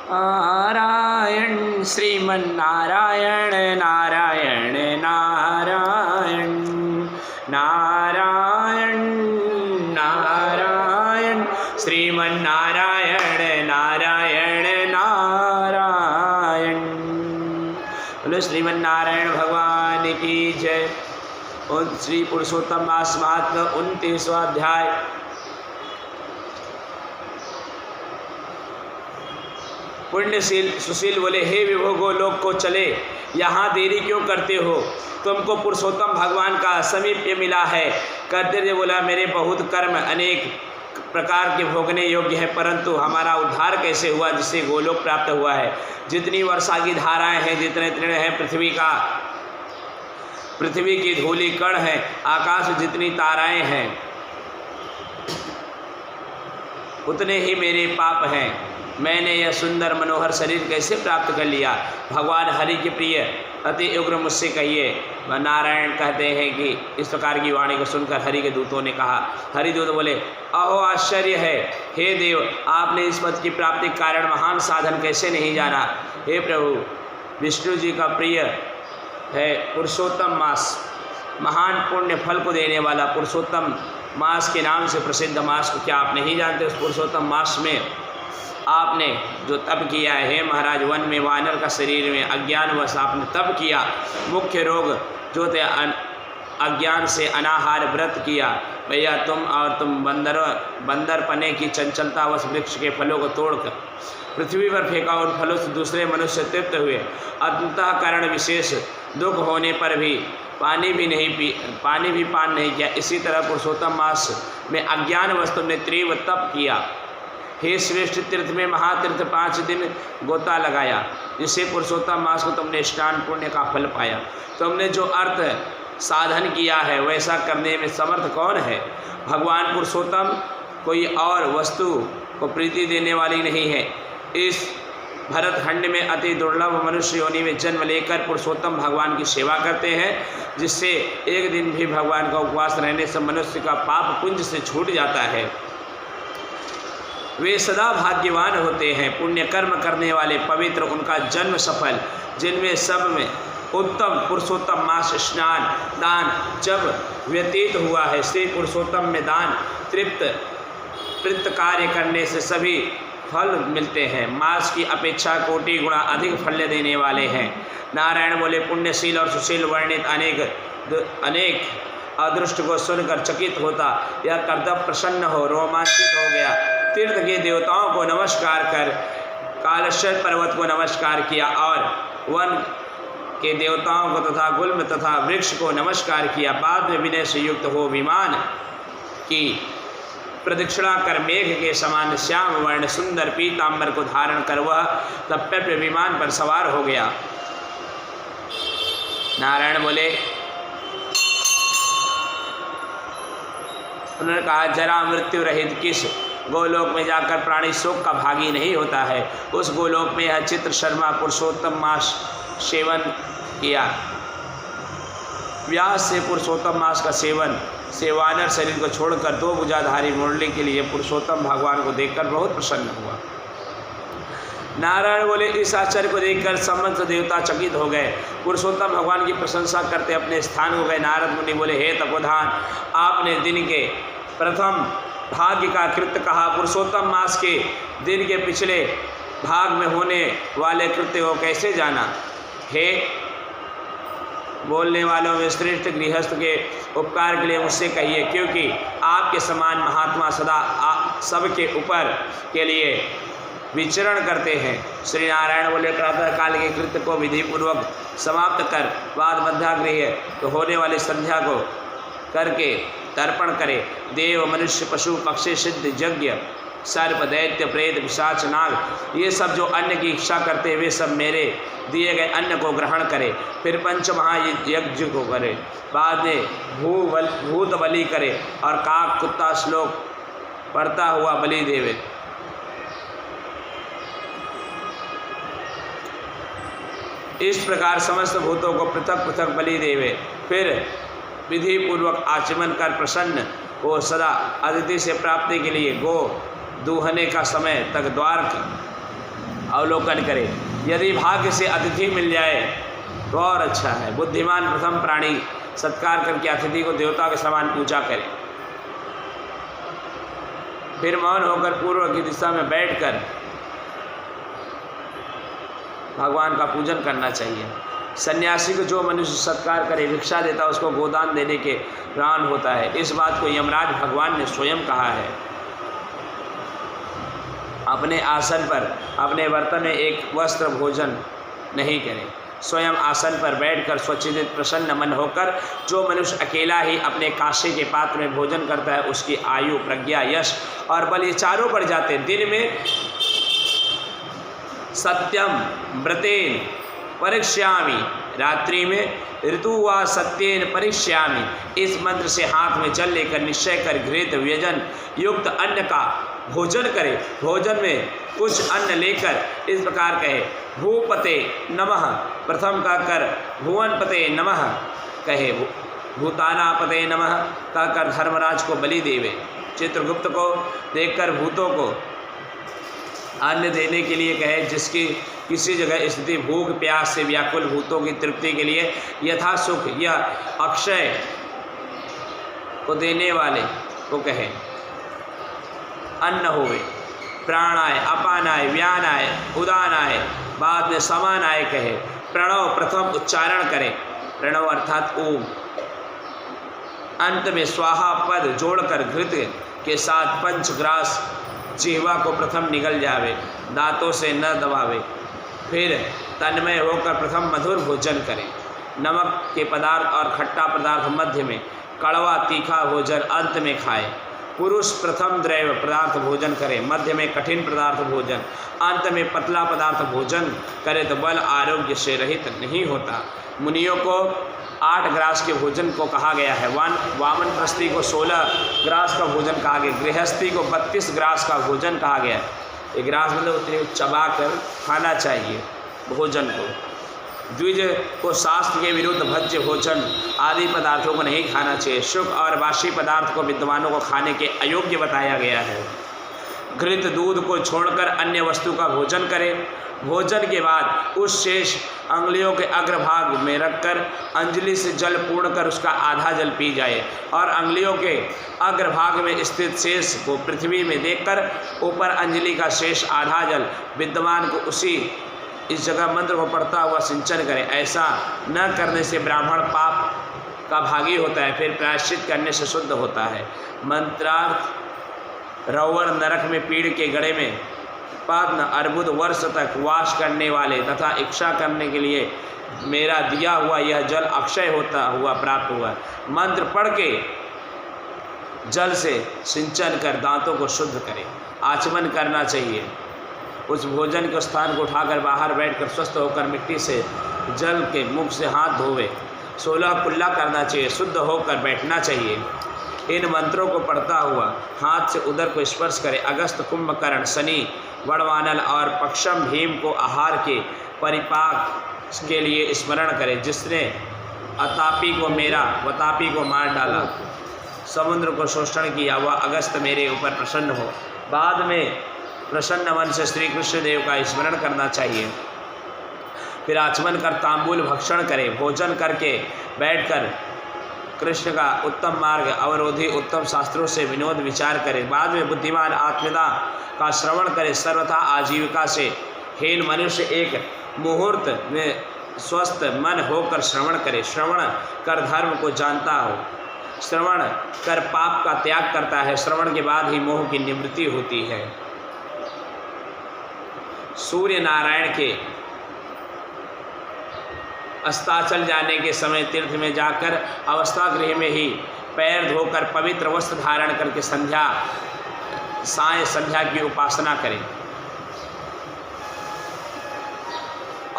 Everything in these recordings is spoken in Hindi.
नारायण श्रीमन्नारायण नारायण नारायण नारायण नारायण श्रीमन्नारायण नारायण नारायण। बोलो श्रीमन्नारायण भगवान की जय। और श्री पुरुषोत्तम मास महात्म्य 29वां अध्याय। पुण्यशील सुशील बोले, हे विभो गोलोक को चले, यहाँ देरी क्यों करते हो? तुमको पुरुषोत्तम भगवान का समीप्य मिला है। करते बोला, मेरे बहुत कर्म अनेक प्रकार के भोगने योग्य है, परंतु हमारा उद्धार कैसे हुआ जिससे गोलोक प्राप्त हुआ है? जितनी वर्षा की धाराएं हैं, जितने तृण हैं, पृथ्वी की धूलि कण है, आकाश जितनी ताराएं हैं, उतने ही मेरे पाप हैं। मैंने यह सुंदर मनोहर शरीर कैसे प्राप्त कर लिया? भगवान हरि के प्रिय अति उग्र मुझसे कहिए। नारायण कहते हैं कि इस प्रकार की वाणी को सुनकर हरि के दूतों ने कहा, हरिदूत बोले, अहो आश्चर्य है, हे देव, आपने इस पद की प्राप्ति के कारण महान साधन कैसे नहीं जाना? हे प्रभु, विष्णु जी का प्रिय है पुरुषोत्तम मास, महान पुण्य फल को देने वाला पुरुषोत्तम मास के नाम से प्रसिद्ध मास को क्या आप नहीं जानते? उस पुरुषोत्तम मास में आपने जो तप किया है, हे महाराज, वन में वानर का शरीर में अज्ञानवश आपने तप किया, मुख्य रोग जो थे अज्ञान से अनाहार व्रत किया। भैया तुम बंदरपने की चंचलतावश वृक्ष के फलों को तोड़कर पृथ्वी पर फेंका, उन फलों से दूसरे मनुष्य तृप्त हुए। अंतःकरण विशेष दुख होने पर भी पानी भी पान नहीं किया। इसी तरह पुरुषोत्तम मास में अज्ञानवश तुमने तीव्र तप किया। हे श्रेष्ठ, तीर्थ में महातीर्थ 5 दिन गोता लगाया, जिससे पुरुषोत्तम मास को तुमने स्नान पुण्य का फल पाया। तुमने जो अर्थ साधन किया है वैसा करने में समर्थ कौन है? भगवान पुरुषोत्तम कोई और वस्तु को प्रीति देने वाली नहीं है। इस भरतखंड में अति दुर्लभ मनुष्य योनि में जन्म लेकर पुरुषोत्तम भगवान की सेवा करते हैं, जिससे एक दिन भी भगवान का उपवास रहने से मनुष्य का पाप पुंज से छूट जाता है। वे सदा भाग्यवान होते हैं, पुण्य कर्म करने वाले पवित्र, उनका जन्म सफल। जिनमें सब में उत्तम पुरुषोत्तम मास स्नान दान जब व्यतीत हुआ है, श्री पुरुषोत्तम में दान तृप्त कार्य करने से सभी फल मिलते हैं। मास की अपेक्षा कोटि गुणा अधिक फल देने वाले हैं। नारायण बोले, पुण्यशील और सुशील वर्णित अनेक अदृष्ट को सुनकर चकित होता यह कर्तव्य प्रसन्न हो रोमांचित हो गया। तीर्थ के देवताओं को नमस्कार कर कालश्वर पर्वत को नमस्कार किया और वन के देवताओं को तथा गुल्म तथा वृक्ष को नमस्कार किया। बाद में विनय से युक्त हो विमान की प्रदक्षिणा कर मेघ के समान श्याम वर्ण सुंदर पीतांबर को धारण कर वह तप्य विमान पर सवार हो गया। नारायण बोले, उन्होंने कहा, जरा मृत्यु रहित किस गोलोक में जाकर प्राणी शोक का भागी नहीं होता है? उस गोलोक में यह चित्र शर्मा पुरुषोत्तम मास सेवन किया। व्यास से पुरुषोत्तम मास का सेवानर शरीर को छोड़कर 2 भुजाधारी मुरली के लिए पुरुषोत्तम भगवान को देखकर बहुत प्रसन्न हुआ। नारायण बोले, इस आश्चर्य को देखकर समस्त देवता चकित हो गए। पुरुषोत्तम भगवान की प्रशंसा करते अपने स्थान को गए। नारद मुनि बोले, हे तपोधान, आपने दिन के प्रथम भाग्य का कृत्य कहा, पुरुषोत्तम मास के दिन के पिछले भाग में होने वाले कृत्य को कैसे जाना? हे बोलने वालों में श्रेष्ठ गृहस्थ के उपकार के लिए मुझसे कहिए, क्योंकि आपके समान महात्मा सदा सबके ऊपर के लिए विचरण करते हैं। श्री नारायण बोले, प्रातः काल के कृत्य को विधिपूर्वक समाप्त कर बाद मध्याग्रह तो होने वाली संध्या को करके तर्पण करे। देव मनुष्य पशु पक्षी सिद्ध यज्ञ सर्प दैत्य प्रेत पिशाच नाग ये सब जो अन्न की इच्छा करते वे सब मेरे दिए गए अन्न को ग्रहण करे। फिर पंच महायज्ञ को करे, बाद में भूत बलि करे और काक कुत्ता श्लोक पढ़ता हुआ बलि देवे। इस प्रकार समस्त भूतों को पृथक पृथक बलि देवे। फिर विधि पूर्वक आचमन कर प्रसन्न हो सदा अतिथि से प्राप्ति के लिए गो दूहने का समय तक द्वार अवलोकन करे। यदि भाग्य से अतिथि मिल जाए तो और अच्छा है। बुद्धिमान प्रथम प्राणी सत्कार करके अतिथि को देवता के समान पूजा करे। फिर मौन होकर पूर्व की दिशा में बैठकर भगवान का पूजन करना चाहिए। सन्यासी को जो मनुष्य सत्कार करे, भिक्षा देता, उसको गोदान देने के प्राण होता है। इस बात को यमराज भगवान ने स्वयं कहा है। अपने आसन पर अपने बर्तन में एक वस्त्र भोजन नहीं करें। स्वयं आसन पर बैठकर स्वच्छित प्रसन्न मन होकर जो मनुष्य अकेला ही अपने कांसे के पात्र में भोजन करता है, उसकी आयु, प्रज्ञा, यश और बल ये चारों बढ़ जाते हैं। दिन में सत्यम व्रतेन परीक्ष्यामि, रात्रि में ऋतु व सत्येन परीक्ष्यामि। इस मंत्र से हाथ में जल लेकर निश्चय कर घृत व्यंजन युक्त अन्न का भोजन करे। भोजन में कुछ अन्न लेकर इस प्रकार कहे, भूपते नमः, प्रथम कहकर भुवनपते नमः कहे, भूतानापते नमः कहकर धर्मराज को बलि देवे। चित्रगुप्त को देखकर भूतों को अन्न देने के लिए कहे, जिसकी किसी जगह स्थिति भूख प्यास से व्याकुल भूतों की तृप्ति के लिए यथा सुख या अक्षय को देने वाले को कहे। अन्न होवे, प्राण आए, अपान आए, व्यान आए, उदान आए, बाद में समान आए कहे। प्रणव प्रथम उच्चारण करें, प्रणव अर्थात ओम। अंत में स्वाहा पद जोड़कर घृत के साथ पंचग्रास जिह्वा को प्रथम निगल जावे, दांतों से न दबावे। फिर तन्मय होकर प्रथम मधुर भोजन करें। नमक के पदार्थ और खट्टा पदार्थ मध्य में, कड़वा तीखा भोजन अंत में खाए। पुरुष प्रथम द्रव्य पदार्थ भोजन करे, मध्य में कठिन पदार्थ भोजन, अंत में पतला पदार्थ भोजन करे तो बल आरोग्य से रहित नहीं होता। मुनियों को 8 ग्रास के भोजन को कहा गया है। वामन प्रस्थी को 16 ग्रास का भोजन कहा गया, गृहस्थी को 32 ग्रास का भोजन कहा गया। एक ग्रास मतलब उतने चबा कर खाना चाहिए भोजन को। द्विज को शास्त्र के विरुद्ध भज्य भोजन आदि पदार्थों को नहीं खाना चाहिए। शुभ और बासी पदार्थ को विद्वानों को खाने के अयोग्य बताया गया है। घृत दूध को छोड़कर अन्य वस्तु का भोजन करें। भोजन के बाद उस शेष अंगुलियों के अग्रभाग में रखकर अंजलि से जल पूर्ण कर उसका आधा जल पी जाए और अंगुलियों के अग्रभाग में स्थित शेष को पृथ्वी में देखकर ऊपर अंजलि का शेष आधा जल विद्वान को उसी इस जगह मंत्र को पढ़ता हुआ सिंचन करें। ऐसा न करने से ब्राह्मण पाप का भागी होता है, फिर प्रायश्चित करने से शुद्ध होता है। मंत्रार्थ रौवर नरक में पीड़ के गड़े में पद्म अर्बुद वर्ष तक वास करने वाले तथा इच्छा करने के लिए मेरा दिया हुआ यह जल अक्षय होता हुआ प्राप्त हुआ। मंत्र पढ़ के जल से सिंचन कर दांतों को शुद्ध करें। आचमन करना चाहिए। उस भोजन के स्थान को उठाकर बाहर बैठकर स्वस्थ होकर मिट्टी से जल के मुख से हाथ धोवे। 16 कुल्ला करना चाहिए। शुद्ध होकर बैठना चाहिए। इन मंत्रों को पढ़ता हुआ हाथ से उदर को स्पर्श करें। अगस्त, कुंभकर्ण, शनि, वड़वानल और पक्षम भीम को आहार के परिपाक के लिए स्मरण करें। जिसने अतापी को मेरा वतापी को मार डाला, समुद्र को शोषण किया, वह अगस्त मेरे ऊपर प्रसन्न हो। बाद में प्रसन्न मन से श्री कृष्ण देव का स्मरण करना चाहिए। फिर आचमन कर तांबूल भक्षण करें। भोजन करके बैठकर कृष्ण का उत्तम मार्ग अवरोधी उत्तम शास्त्रों से विनोद विचार करें। बाद में बुद्धिमान आत्मदा का श्रवण करें। सर्वथा आजीविका से हीन मनुष्य एक मुहूर्त में स्वस्थ मन होकर श्रवण करे। श्रवण कर धर्म को जानता हो। श्रवण कर पाप का त्याग करता है। श्रवण के बाद ही मोह की निवृत्ति होती है। सूर्य नारायण के अस्ताचल जाने के समय तीर्थ में जाकर अवस्था गृह में ही पैर धोकर पवित्र वस्त्र धारण करके साय संध्या की उपासना करें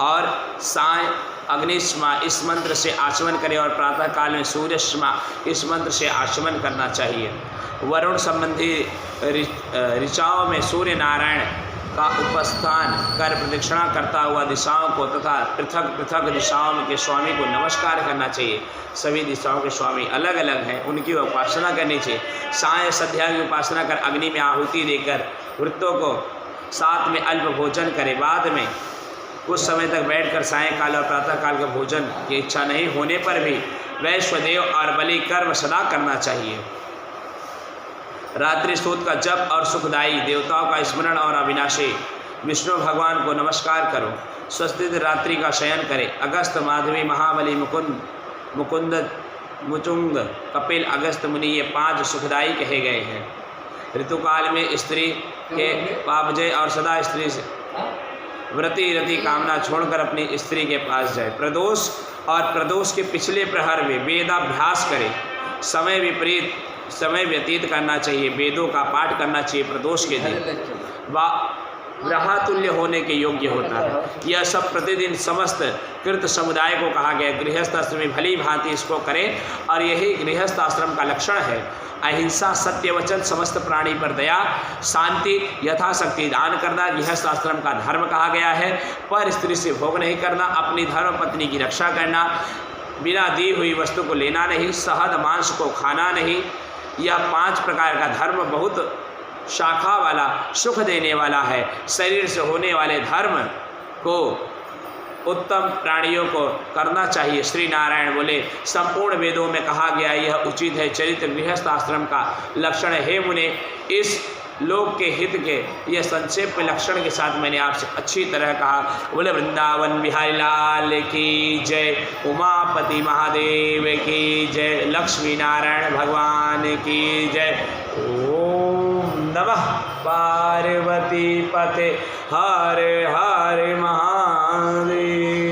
और साय अग्निष्मा इस मंत्र से आचमन करें और प्रातः काल में सूर्यष्मा इस मंत्र से आचमन करना चाहिए। वरुण संबंधी ऋचाओं में सूर्य नारायण का उपस्थान कर प्रदक्षिणा करता हुआ दिशाओं को तथा पृथक पृथक दिशाओं के स्वामी को नमस्कार करना चाहिए। सभी दिशाओं के स्वामी अलग अलग हैं, उनकी उपासना करनी चाहिए। साय संध्या की उपासना कर अग्नि में आहुति देकर वृत्तों को साथ में अल्प भोजन करें। बाद में कुछ समय तक बैठकर सायंकाल और प्रातःकाल का भोजन की इच्छा नहीं होने पर भी वैश्वदेव और बलि कर्म सदा करना चाहिए। रात्रि स्तोत्र का जप और सुखदायी देवताओं का स्मरण और अविनाशी विष्णु भगवान को नमस्कार करो। स्वस्तित रात्रि का शयन करें। अगस्त, माधवी, महाबली, मुकुंद, मुचुंग, कपिल, अगस्त मुनि ये 5 सुखदायी कहे गए हैं। ऋतुकाल में स्त्री के पापजय और सदा स्त्री से व्रति रति कामना छोड़कर अपनी स्त्री के पास जाए। प्रदोष और प्रदोष के पिछले प्रहर में वेदाभ्यास करें। समय व्यतीत करना चाहिए। वेदों का पाठ करना चाहिए। प्रदोष के दिन ब्रह्मतुल्य होने के योग्य होता है। यह सब प्रतिदिन समस्त कृत समुदाय को कहा गया। गृहस्थ आश्रम में भली भांति इसको करें और यही गृहस्थ आश्रम का लक्षण है। अहिंसा, सत्य वचन, समस्त प्राणी पर दया, शांति, यथाशक्ति दान करना गृहस्थ आश्रम का धर्म कहा गया है। पर स्त्री से भोग नहीं करना, अपनी धर्म पत्नी की रक्षा करना, बिना दी हुई वस्तु को लेना नहीं, शहद मांस को खाना नहीं। यह 5 प्रकार का धर्म बहुत शाखा वाला, सुख देने वाला है। शरीर से होने वाले धर्म को उत्तम प्राणियों को करना चाहिए। श्री नारायण बोले, संपूर्ण वेदों में कहा गया यह उचित है। चरित्र गृहस्थ आश्रम का लक्षण है। मुने, इस लोक के हित के यह संक्षेप में लक्षण के साथ मैंने आपसे अच्छी तरह कहा। बोले वृंदावन बिहारी लाल की जय, उमापति महादेव की जय, लक्ष्मी नारायण भगवान की जय। ओम नमः पार्वती पते हर हर महादेव।